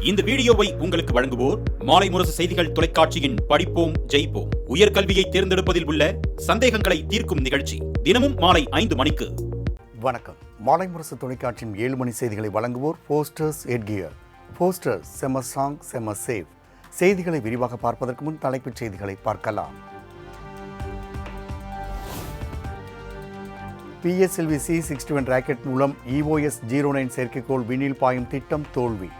இந்த வீடியோவை உங்களுக்கு வழங்குவோர் மாலை முரசு செய்திகள் தொலைக்காட்சியின் படிப்போம் ஜெயிப்போம் உயர்கல்வியை தேர்ந்தெடுப்பதில் உள்ள சந்தேகங்களை தீர்க்கும் நிகழ்ச்சி தினமும் மாலை 5 மணிக்கு. வணக்கம். மாலை முரசு தொலைக்காட்சியின் 7 மணி செய்திகளை வழங்குவோர் போஸ்டர்ஸ் எட்கியர். போஸ்டர்ஸ் செம சாங் செம சேவ். செய்திகளை விரிவாக பார்ப்பதற்கு முன் தலைப்புச் செய்திகளை பார்க்கலாம். PSLV C61 ராக்கெட் மூலம் EOS 09 செயற்கைக்கோள் விண்ணில் பாயும் திட்டம் தோல்வி.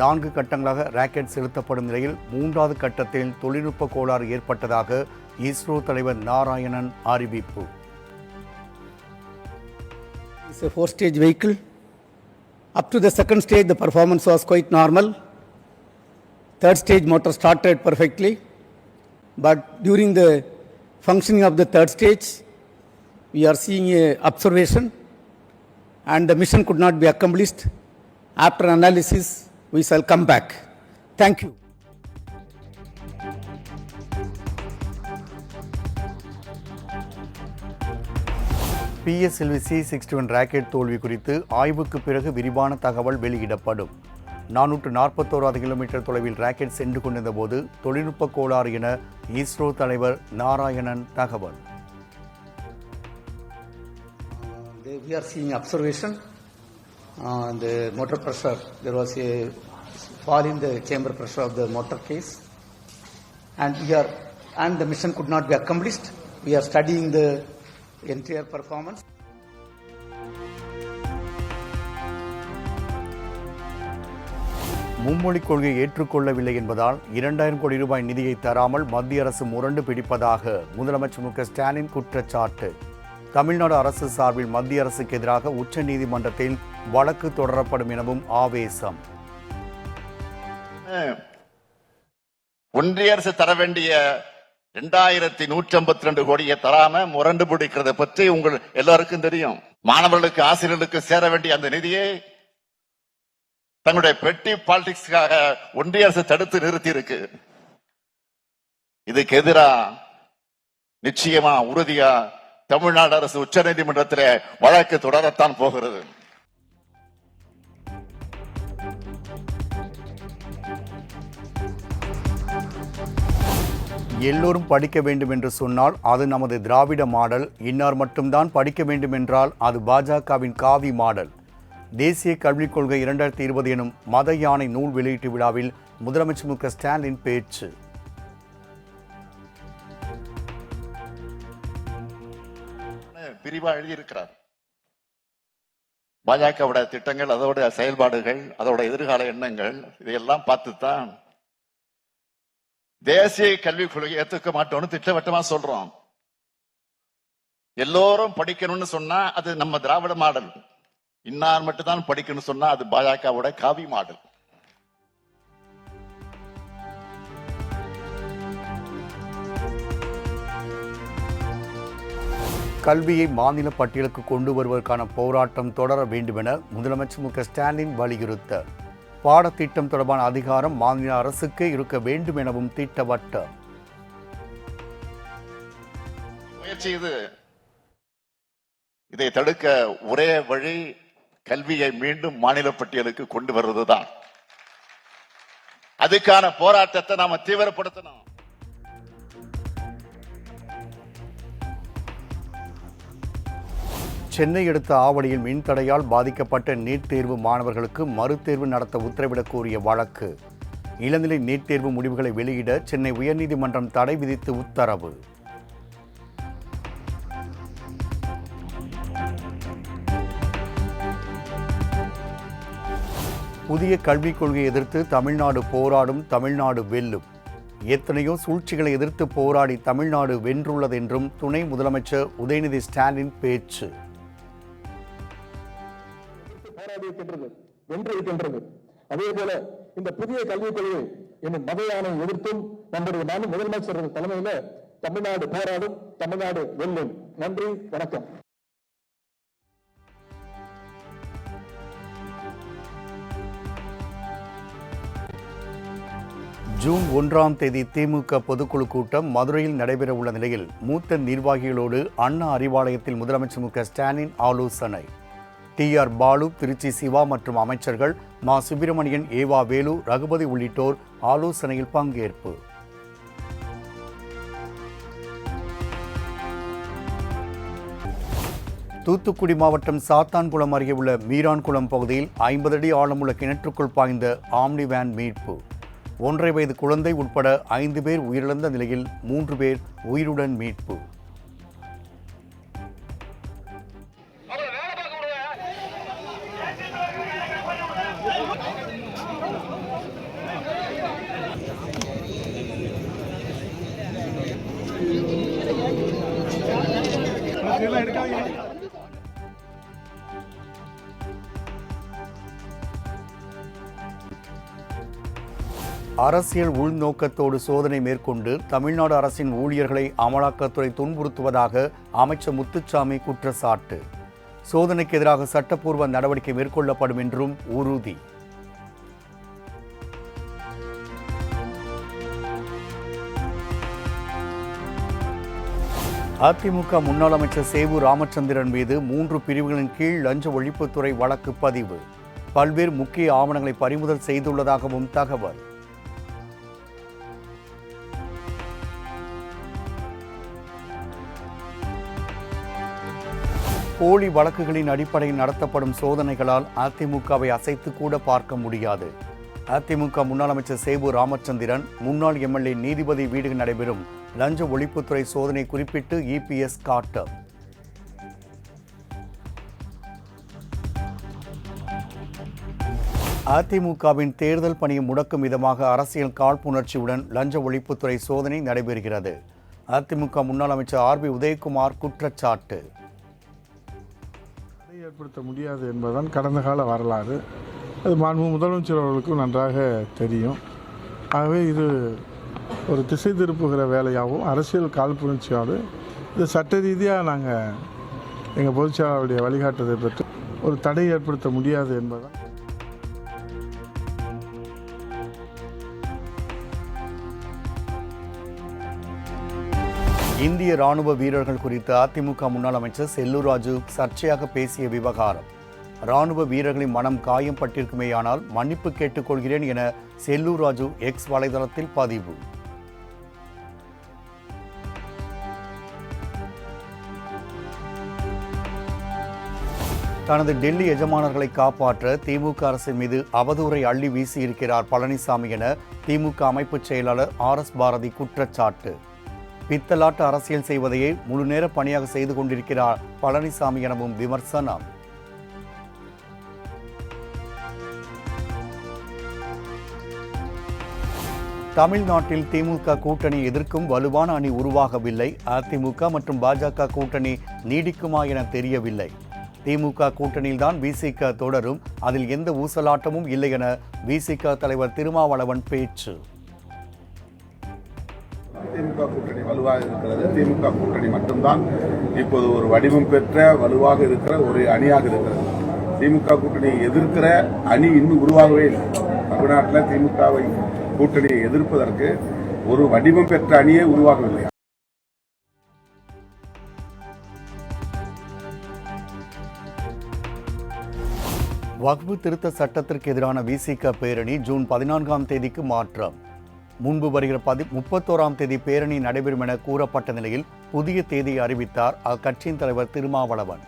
4 கட்டங்களாக ராக்கெட் செலுத்தப்படும் நிலையில் 3வது கட்டத்தில் தொழில்நுட்ப கோளாறு ஏற்பட்டதாக இஸ்ரோ தலைவர் நாராயணன் அறிவிப்பு. It's a 4-stage vehicle. Up to the second stage, the performance was quite normal. Third stage motor started perfectly, but during the functioning of the third stage, we are seeing a observation, and the mission could not be accomplished. After analysis, we shall come back. Thank you. PSLV C61 rocket தோல்வி குறித்து ஆய்வுக்கு பிறகு விரிவான தகவல் வெளியிடப்படும். 441 kilometre தொலைவில் rocket சென்று கொண்டிருந்த போது தொழில்நுட்ப கோளாறு என இஸ்ரோ தலைவர் நாராயணன் தகவல். We are seeing observation. The motor pressure, there was a fall in the chamber pressure of the motor case, and the mission could not be accomplished. We are studying the entire performance. மும்மொழிக் கொள்கையை ஏற்றுக்கொள்ளவில்லை என்பதால் 2000 கோடி ரூபாய் நிதியை தராமல் மத்திய அரசு முரண்டு பிடிப்பதாக முதலமைச்சர் மு.க. ஸ்டாலின் குற்றச்சாட்டு. தமிழ்நாடு அரசு சார்பில் மத்திய அரசுக்கு எதிராக உச்ச நீதிமன்றத்தில் வழக்கு தொடரப்படும் எனவும் ஆவேசம். ஒன்றிய அரசு தர வேண்டிய 2152 கோடியை தராம முரண்டு பிடிக்கிறத பற்றி உங்கள் எல்லாருக்கும் தெரியும். மாணவர்களுக்கு ஆசிரியர்களுக்கு சேர வேண்டிய அந்த நிதியை தங்களுடைய பெட்டி பாலிடிக்ஸ்க்காக ஒன்றிய அரசு தடுத்து நிறுத்தி இருக்கு. இதுக்கு எதிரா நிச்சயமா உறுதியா தமிழ்நாடு அரசு உச்ச நீதிமன்றத்தில் வழக்கு தொடரத்தான் போகிறது. எல்லோரும் படிக்க வேண்டும் என்று சொன்னால் அது நமது திராவிட மாடல். இன்னார் மட்டும்தான் படிக்க வேண்டும் என்றால் அது பாஜகவின் காவி மாடல். தேசிய கல்விக் கொள்கை 2020 எனும் மத யானை நூல் வெளியீட்டு விழாவில் முதலமைச்சர் மு.க. ஸ்டாலின் பேச்சு. பிரிவா எழுதியிருக்கிறார். பாஜகவோட திட்டங்கள், அதோட செயல்பாடுகள், அதோட எதிர்கால எண்ணங்கள், இதையெல்லாம் பார்த்துத்தான் தேசிய கல்விக் கொள்கையை ஏற்றுக்க மாட்டோம்னு திட்டவட்டமா சொல்றோம். எல்லோரும் படிக்கணும்னு சொன்னா அது நம்ம திராவிட மாடல். இன்னார் மட்டும் தான் படிக்கணும்னு சொன்னா அது பாஜகவோட காவி மாடல். கல்வியை மாநில பட்டியலுக்கு கொண்டு வருவதற்கான போராட்டம் தொடர வேண்டும் என முதலமைச்சர் மு.க. ஸ்டாலின் வலியுறுத்த பாடத்திட்டம் தொடர்பான அதிகாரம் மாநில அரசுக்கு இருக்க வேண்டும் எனவும் திட்டவட்டம். முயற்சி இதை தடுக்க ஒரே வழி கல்வியை மீண்டும் மாநில பட்டியலுக்கு கொண்டு வருவதுதான். அதுக்கான போராட்டத்தை நாம தீவிரப்படுத்தணும். சென்னை அடுத்த ஆவடியில் மின்தடையால் பாதிக்கப்பட்ட நீட் தேர்வு மாணவர்களுக்கு மறுதேர்வு நடத்த உத்தரவிடக் கோரிய வழக்கு. இளநிலை நீட் தேர்வு முடிவுகளை வெளியிட சென்னை உயர்நீதிமன்றம் தடை விதித்து உத்தரவு. புதிய கல்விக் கொள்கையை எதிர்த்து தமிழ்நாடு போராடும், தமிழ்நாடு வெல்லும். எத்தனையோ சூழ்ச்சிகளை எதிர்த்து போராடி தமிழ்நாடு வென்றுள்ளது என்றும் துணை முதலமைச்சர் உதயநிதி ஸ்டாலின் பேச்சு. வென்றிருக்கின்றது. அதே போல இந்த புதிய கல்விக் கொள்கை என்னும் மத யானை எதிர்த்தும் நம்முடைய முதலமைச்சர் தலைமையில தமிழ்நாடு போராடும், தமிழ்நாடு வெல்லும். நன்றி, வணக்கம். ஜூன் 1ஆம் தேதி திமுக பொதுக்குழு கூட்டம் மதுரையில் நடைபெறவுள்ள நிலையில் மூத்த நிர்வாகிகளோடு அண்ணா அறிவாலயத்தில் முதலமைச்சர் மு.க. ஸ்டாலின் ஆலோசனை. TR பாலு, திருச்சி சிவா மற்றும் அமைச்சர்கள் மா சுப்பிரமணியன், ஏவா வேலு, ரகுபதி உள்ளிட்டோர் ஆலோசனையில் பங்கேற்பு. தூத்துக்குடி மாவட்டம் சாத்தான்குளம் அருகே உள்ள மீரான்குளம் பகுதியில் 50 அடி ஆழமுள்ள கிணற்றுக்குள் பாய்ந்த ஆம்னி வேன் மீட்பு. 1.5 வயது குழந்தை உட்பட 5 பேர் உயிரிழந்த நிலையில் 3 பேர் உயிருடன் மீட்பு. அரசியல் உள்நோக்கத்தோடு சோதனை மேற்கொண்டு தமிழ்நாடு அரசின் ஊழியர்களை அமலாக்கத்துறை துன்புறுத்துவதாக அமைச்சர் முத்துசாமி குற்றச்சாட்டு. சோதனைக்கு எதிராக சட்டப்பூர்வ நடவடிக்கை மேற்கொள்ளப்படும் என்றும் உறுதி. அதிமுக முன்னாள் அமைச்சர் சேவூர் ராமச்சந்திரன் மீது 3 பிரிவுகளின் கீழ் லஞ்ச ஒழிப்புத்துறை வழக்கு பதிவு. பல்வேறு முக்கிய ஆவணங்களை பறிமுதல் செய்துள்ளதாகவும் தகவல். போலி வழக்குகளின் அடிப்படையில் நடத்தப்படும் சோதனைகளால் அதிமுகவை அசைத்து கூட பார்க்க முடியாது. அதிமுக முன்னாள் அமைச்சர் சேவூர் ராமச்சந்திரன், முன்னாள் MLA நீதிபதி வீடுகள் நடைபெறும் லஞ்ச ஒழிப்புத்துறை சோதனை குறிப்பிட்டு EPS காட்டம். அதிமுகவின் தேர்தல் பணியை முடக்கும் விதமாக அரசியல் காழ்ப்புணர்ச்சியுடன் லஞ்ச ஒழிப்புத்துறை சோதனை நடைபெறுகிறது. அதிமுக முன்னாள் அமைச்சர் RB உதயகுமார் குற்றச்சாட்டு. ஏற்படுத்த முடியாது என்பதுதான் கடந்த கால வரலாறு. அது மாண்பு முதலமைச்சர் அவர்களுக்கும் நன்றாக தெரியும். ஆகவே இது ஒரு திசை திருப்புகிற வேலையாகவும் அரசியல் காழ்ப்புணர்ச்சியோடு இது சட்ட ரீதியாக நாங்கள் எங்கள் பொதுச்செயலாளருடைய வழிகாட்டுதலை பெற்று ஒரு தடை ஏற்படுத்த முடியாது என்பதுதான். இந்திய ராணுவ வீரர்கள் குறித்து அதிமுக முன்னாள் அமைச்சர் செல்லூர் ராஜு சர்ச்சையாக பேசிய விவகாரம். ராணுவ வீரர்களின் மனம் காயம் பட்டிருக்குமேயானால் மன்னிப்பு கேட்டுக்கொள்கிறேன் என செல்லூர் ராஜு X வலைதளத்தில் பதிவு. தனது டெல்லி எஜமானர்களை காப்பாற்ற திமுக அரசின் மீது அவதூறை அள்ளி வீசியிருக்கிறார் பழனிசாமி என திமுக அமைப்பு செயலாளர் RS பாரதி குற்றச்சாட்டு. பித்தலாட்டு அரசியல் செய்வதையே முழு நேர பணியாக செய்து கொண்டிருக்கிறார் பழனிசாமி எனவும் விமர்சனம். தமிழ்நாட்டில் திமுக கூட்டணி எதிர்க்கும் வலுவான அணி உருவாகவில்லை. அதிமுக மற்றும் பாஜக கூட்டணி நீடிக்குமா என தெரியவில்லை. திமுக கூட்டணியில்தான் VCK தொடரும், அதில் எந்த ஊசலாட்டமும் இல்லை என VCK தலைவர் திருமாவளவன் பேச்சு. திமுக கூட்டணி வலுவாக இருக்கிறது. திமுக கூட்டணி மட்டும்தான் இப்போது ஒரு வடிவம் பெற்ற வலுவாக இருக்கிற ஒரு அணியாக இருக்கிறது. திமுக கூட்டணியை எதிர்க்கிற அணி இன்னும் உருவாகவே இல்லை. தமிழ்நாட்டில் திமுகவை கூட்டணியை எதிர்ப்பதற்கு ஒரு வடிவம் பெற்ற அணியே உருவாகவில்லை. வக்ஃபு திருத்த சட்டத்திற்கு எதிரான VCK பேரணி ஜூன் 14ஆம் தேதிக்கு மாற்றம். முன்பு வருகிற 31ஆம் தேதி பேரணி நடைபெறும் என கூறப்பட்ட நிலையில் புதிய தேதியை அறிவித்தார் அக்கட்சியின் தலைவர் திருமாவளவன்.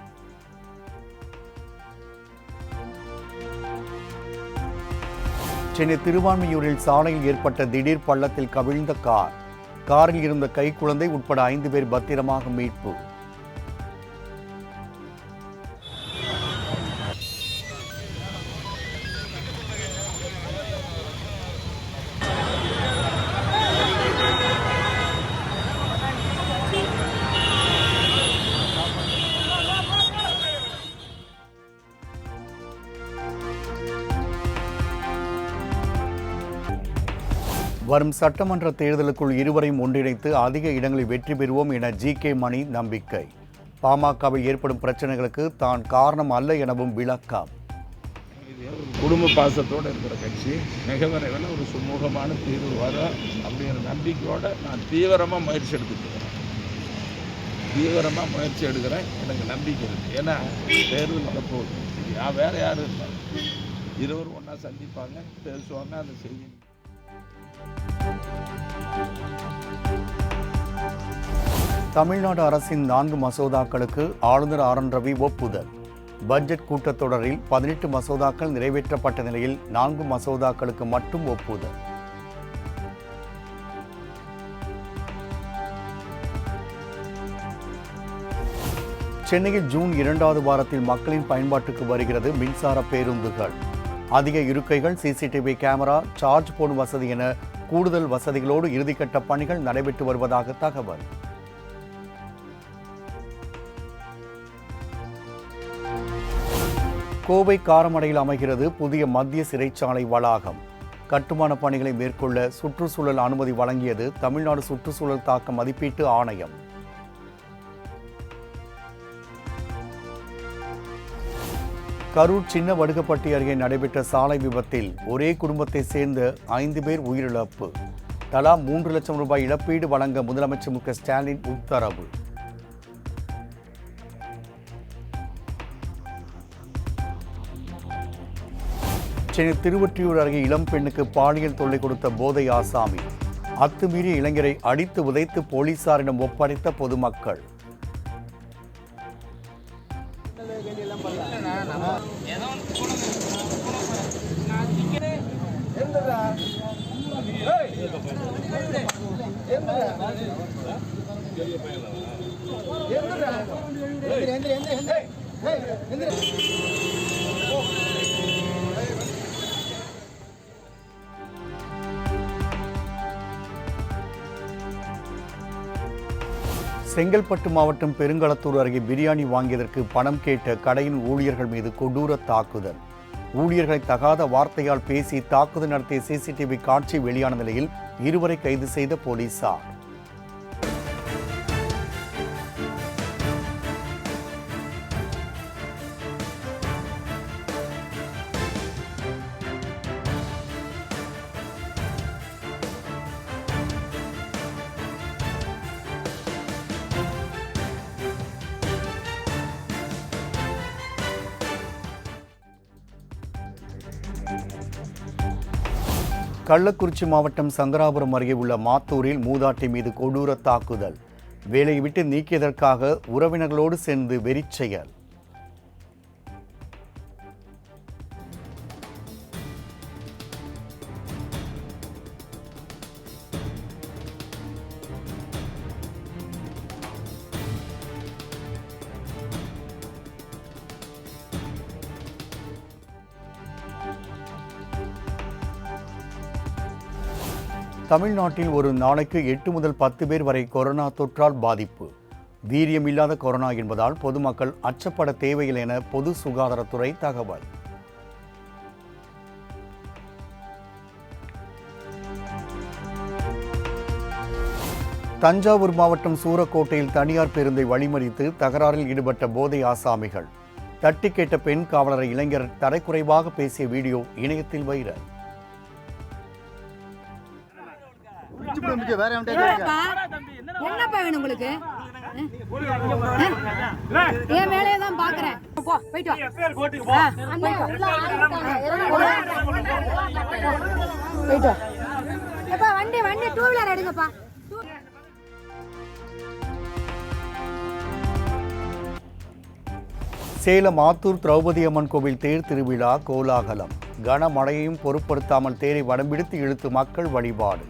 சென்னை திருவான்மியூரில் சாலையில் ஏற்பட்ட திடீர் பள்ளத்தில் கவிழ்ந்த காரில் இருந்த கைக்குழந்தை உட்பட 5 பேர் பத்திரமாக மீட்பு. வரும் சட்டமன்ற தேர்தலுக்குள் இருவரையும் ஒன்றிணைத்து அதிக இடங்களில் வெற்றி பெறுவோம் என GK மணி நம்பிக்கை. பாமகவில் ஏற்படும் பிரச்சனைகளுக்கு தான் காரணம் அல்ல எனவும் விளக்கம். குடும்ப பாசத்தோடு இருக்கிற கட்சி மிக விரைவில் ஒரு சுமூகமான தீர்வு வரும் அப்படிங்கிற நம்பிக்கையோடு நான் தீவிரமாக முயற்சி எடுக்கிறேன். எனக்கு நம்பிக்கை இருக்குது. ஏன்னா தேர்தல் வரப்போகுது. வேற யாரும் இல்லை. இருவரும் ஒன்றா சந்திப்பாங்க, பேசுவாங்க, அந்த செய்தி. தமிழ்நாடு அரசின் 4 மசோதாக்களுக்கு ஆளுநர் ஆர்.என். ரவி ஒப்புதல். பட்ஜெட் கூட்டத்தொடரில் 18 மசோதாக்கள் நிறைவேற்றப்பட்ட நிலையில் 4 மசோதாக்களுக்கு மட்டும் ஒப்புதல். சென்னையில் ஜூன் 2வது வாரத்தில் மக்களின் பயன்பாட்டுக்கு வருகிறது மின்சார பேருந்துகள். அதிக இருக்கைகள், சிசிடிவி கேமரா, சார்ஜ் போடும் வசதி என கூடுதல் வசதிகளோடு இறுதிக்கட்ட பணிகள் நடைபெற்று வருவதாக தகவல். கோவை காரமடையில் அமைகிறது புதிய மத்திய சிறைச்சாலை வளாகம். கட்டுமான பணிகளை மேற்கொள்ள சுற்றுச்சூழல் அனுமதி வழங்கியது தமிழ்நாடு சுற்றுச்சூழல் தாக்க மதிப்பீட்டு ஆணையம். கரூர் சின்ன வடுகப்பட்டி அருகே நடைபெற்ற சாலை விபத்தில் ஒரே குடும்பத்தை சேர்ந்த 5 பேர் உயிரிழப்பு. தலா 3 லட்சம் ரூபாய் இழப்பீடு வழங்க முதலமைச்சர் மு.க. ஸ்டாலின் உத்தரவு. சென்னை திருவொற்றியூர் அருகே இளம் பெண்ணுக்கு பாலியல் தொல்லை கொடுத்த போதை ஆசாமி. அத்துமீறிய இளைஞரை அடித்து உதைத்து போலீசாரிடம் ஒப்படைத்த பொதுமக்கள். செங்கல்பட்டு மாவட்டம் பெருங்களத்தூர் அருகே பிரியாணி வாங்கியதற்கு பணம் கேட்ட கடையின் ஊழியர்கள் மீது கொடூர தாக்குதல். ஊழியர்களை தகாத வார்த்தையால் பேசி தாக்குதல் நடத்திய சிசிடிவி காட்சி வெளியான நிலையில் 2 கைது செய்த போலீசார். கள்ளக்குறிச்சி மாவட்டம் சங்கராபுரம் அருகே உள்ள மாத்தூரில் மூதாட்டி மீது கொடூர தாக்குதல். வேலையை விட்டு நீக்கியதற்காக உறவினர்களோடு சேர்ந்து வெறிச்செயல். தமிழ்நாட்டில் ஒரு நாளைக்கு 8 முதல் 10 பேர் வரை கொரோனா தொற்றால் பாதிப்பு. வீரியமில்லாத கொரோனா என்பதால் பொதுமக்கள் அச்சப்பட தேவையில்லை என பொது சுகாதாரத்துறை தகவல். தஞ்சாவூர் மாவட்டம் சூரக்கோட்டையில் தனியார் பேருந்தை வழிமறித்து தகராறில் ஈடுபட்ட போதை ஆசாமிகள். தட்டி கேட்ட பெண் காவலரை இளைஞர் தரைக்குறைவாக பேசிய வீடியோ இணையத்தில் வைரல். என்னப்பா வேணும் உங்களுக்கு? என் வேலையை தான் பாக்குறேன். போயிட்டு வா. வண்டி 2 வீலர் எடுங்கப்பா. சேலம் ஆத்தூர் திரௌபதி அம்மன் கோவில் தேர் திருவிழா கோலாகலம். கனமழையையும் பொருட்படுத்தாமல் தேரை வடம்பிடித்து இழுத்து மக்கள் வழிபாடு.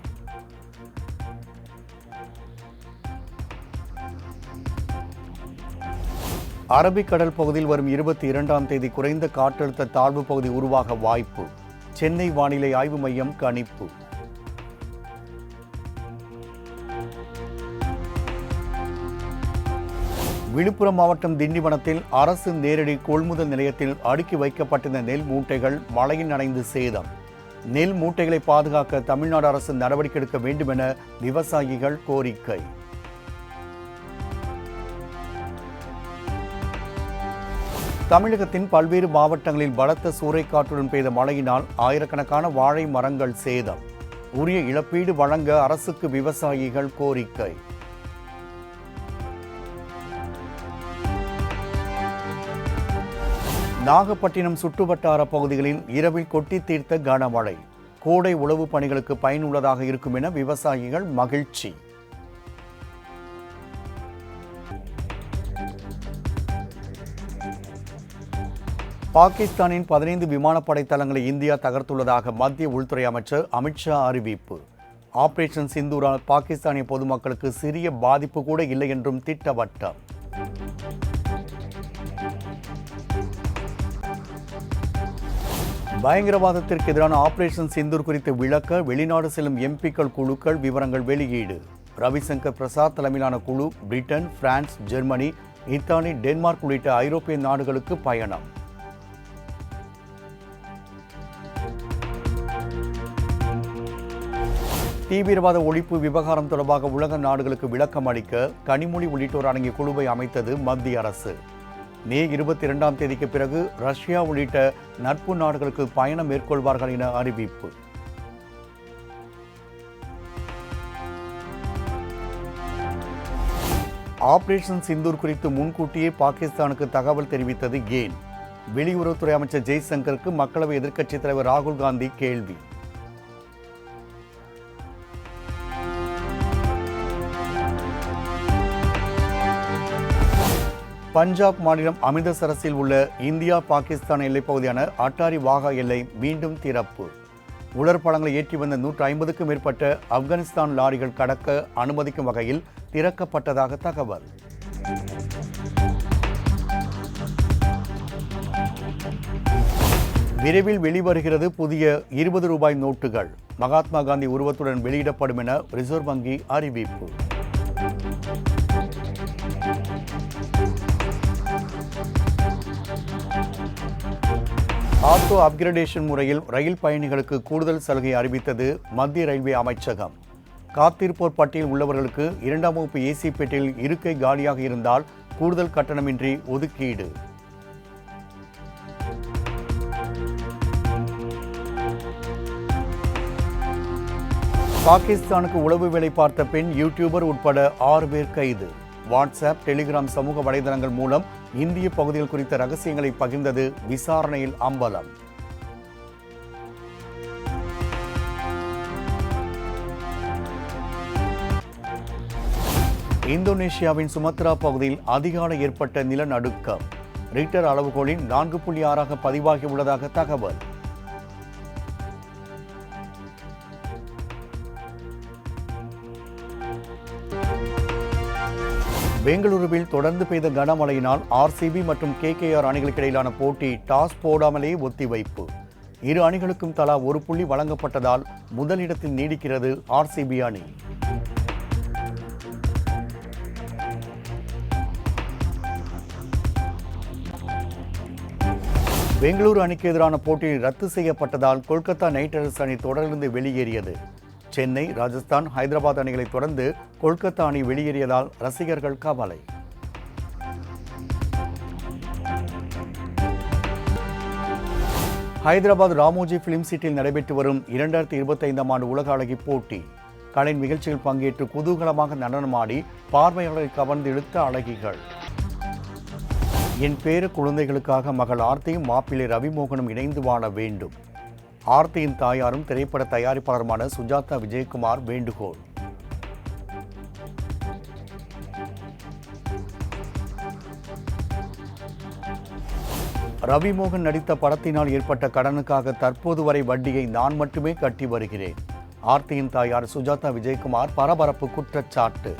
அரபிக்கடல் பகுதியில் வரும் 22ஆம் தேதி குறைந்த காற்றழுத்த தாழ்வு பகுதி உருவாக வாய்ப்பு. சென்னை வானிலை ஆய்வு மையம் கணிப்பு. விழுப்புரம் மாவட்டம் திண்டிவனத்தில் அரசு நேரடி கொள்முதல் நிலையத்தில் அடுக்கி வைக்கப்பட்டிருந்த நெல் மூட்டைகள் மழையில் நனைந்து சேதம். நெல் மூட்டைகளை பாதுகாக்க தமிழ்நாடு அரசு நடவடிக்கை எடுக்க வேண்டும் என விவசாயிகள் கோரிக்கை. தமிழகத்தின் பல்வேறு மாவட்டங்களில் பலத்த சூறைக்காற்றுடன் பெய்த மழையினால் ஆயிரக்கணக்கான வாழை மரங்கள் சேதம். உரிய இழப்பீடு வழங்க அரசுக்கு விவசாயிகள் கோரிக்கை. நாகப்பட்டினம் சுற்றுவட்டார பகுதிகளில் இரவில் கொட்டி தீர்த்த கனமழை. கோடை உழவு பணிகளுக்கு பயனுள்ளதாக இருக்கும் என விவசாயிகள் மகிழ்ச்சி. பாகிஸ்தானின் 15 விமானப்படை தளங்களை இந்தியா தகர்த்துள்ளதாக மத்திய உள்துறை அமைச்சர் அமித்ஷா அறிவிப்பு. ஆபரேஷன் சிந்தூரால் பாகிஸ்தானிய பொதுமக்களுக்கு சிறிய பாதிப்பு கூட இல்லை என்றும் திட்டவட்டம். பயங்கரவாதத்திற்கு எதிரான ஆபரேஷன் சிந்தூர் குறித்து விளக்க வெளிநாடு செல்லும் எம்பிக்கள் குழுக்கள் விவரங்கள் வெளியீடு. ரவிசங்கர் பிரசாத் தலைமையிலான குழு Britain, France, Germany, Italy, Denmark உள்ளிட்ட ஐரோப்பிய நாடுகளுக்கு பயணம். தீவிரவாத ஒழிப்பு விவகாரம் தொடர்பாக உலக நாடுகளுக்கு விளக்கம் அளிக்க கனிமொழி உள்ளிட்டோர் அடங்கிய குழுவை அமைத்தது மத்திய அரசு. மே 22ஆம் தேதிக்கு பிறகு ரஷ்யா உள்ளிட்ட நட்பு நாடுகளுக்கு பயணம் மேற்கொள்வார்கள் என அறிவிப்பு. ஆபரேஷன் சிந்தூர் குறித்து முன்கூட்டியே பாகிஸ்தானுக்கு தகவல் தெரிவித்தது ஏன்? வெளியுறவுத்துறை அமைச்சர் ஜெய்சங்கருக்கு மக்களவை எதிர்க்கட்சித் தலைவர் ராகுல் காந்தி கேள்வி. பஞ்சாப் மாநிலம் அமிர்தசரஸில் உள்ள இந்தியா பாகிஸ்தான் எல்லைப்பகுதியான அட்டாரி வாகா எல்லை மீண்டும் திறப்பு. உலர்பழங்களை ஏற்றி வந்த 150க்கும் மேற்பட்ட ஆப்கானிஸ்தான் லாரிகள் கடக்க அனுமதிக்கும் வகையில் திறக்கப்பட்டதாக தகவல். விரைவில் வெளிவருகிறது புதிய 20 ரூபாய் நோட்டுகள். மகாத்மா காந்தி உருவத்துடன் வெளியிடப்படும் என ரிசர்வ் வங்கி அறிவிப்பு. ஆட்டோ அப்கிரேடேஷன் முறையில் ரயில் பயணிகளுக்கு கூடுதல் சலுகை அறிவித்தது மத்திய ரயில்வே அமைச்சகம். காத்திருப்போர் பட்டியல் உள்ளவர்களுக்கு 2ஆம் வகுப்பு ஏசி பெட்டியில் இருக்கை காலியாக இருந்தால் கூடுதல் கட்டணமின்றி ஒதுக்கீடு. பாகிஸ்தானுக்கு உளவு வேலை பார்த்த பெண் யூடியூபர் உட்பட 6 பேர் கைது. வாட்ஸ்அப், டெலிகிராம் சமூக வலைதளங்கள் மூலம் இந்திய பகுதிகள் குறித்த ரகசியங்களை பகிர்ந்தது விசாரணையில் அம்பலம். இந்தோனேஷியாவின் சுமத்ரா பகுதியில் அதிகாலை ஏற்பட்ட நிலநடுக்கம். ரிக்டர் அளவுகோலின் 4.6 பதிவாகியுள்ளதாக தகவல். பெங்களூருவில் தொடர்ந்து பெய்த கனமழையினால் RCB மற்றும் KKR அணிகளுக்கு இடையிலான போட்டி டாஸ் போடாமலேயே ஒத்திவைப்பு. இரு அணிகளுக்கும் தலா 1 புள்ளி வழங்கப்பட்டதால் முதலிடத்தில் நீடிக்கிறது RCB அணி. பெங்களூரு அணிக்கு எதிரான போட்டியில் ரத்து செய்யப்பட்டதால் கொல்கத்தா நைட் ரைடர்ஸ் அணி தொடர்ந்து வெளியேறியது. சென்னை, ராஜஸ்தான், ஹைதராபாத் அணிகளை தொடர்ந்து கொல்கத்தா அணி வெளியேறியதால் ரசிகர்கள் கவலை. ஹைதராபாத் ராமோஜி பிலிம் சிட்டியில் நடைபெற்று வரும் 2025ஆம் ஆண்டு உலக அழகி போட்டி. கலை நிகழ்ச்சியில் பங்கேற்று குதூகலமாக நடனமாடி பார்வையாளரை கவர்ந்து இழுத்த அழகிகள். என் பேர குழந்தைகளுக்காக மகள் ஆர்த்தியும் மாப்பிள்ளை ரவிமோகனும் இணைந்து வாழ வேண்டும். ஆர்த்தியின் தாயாரும் திரைப்பட தயாரிப்பாளருமான சுஜாதா விஜயகுமார் வேண்டுகோள். ரவிமோகன் நடித்த படத்தினால் ஏற்பட்ட கடனுக்காக தற்போது வரை வட்டியை நான் மட்டுமே கட்டி வருகிறேன். ஆர்த்தியின் தாயார் சுஜாதா விஜயகுமார் பரபரப்பு குற்றச்சாட்டு.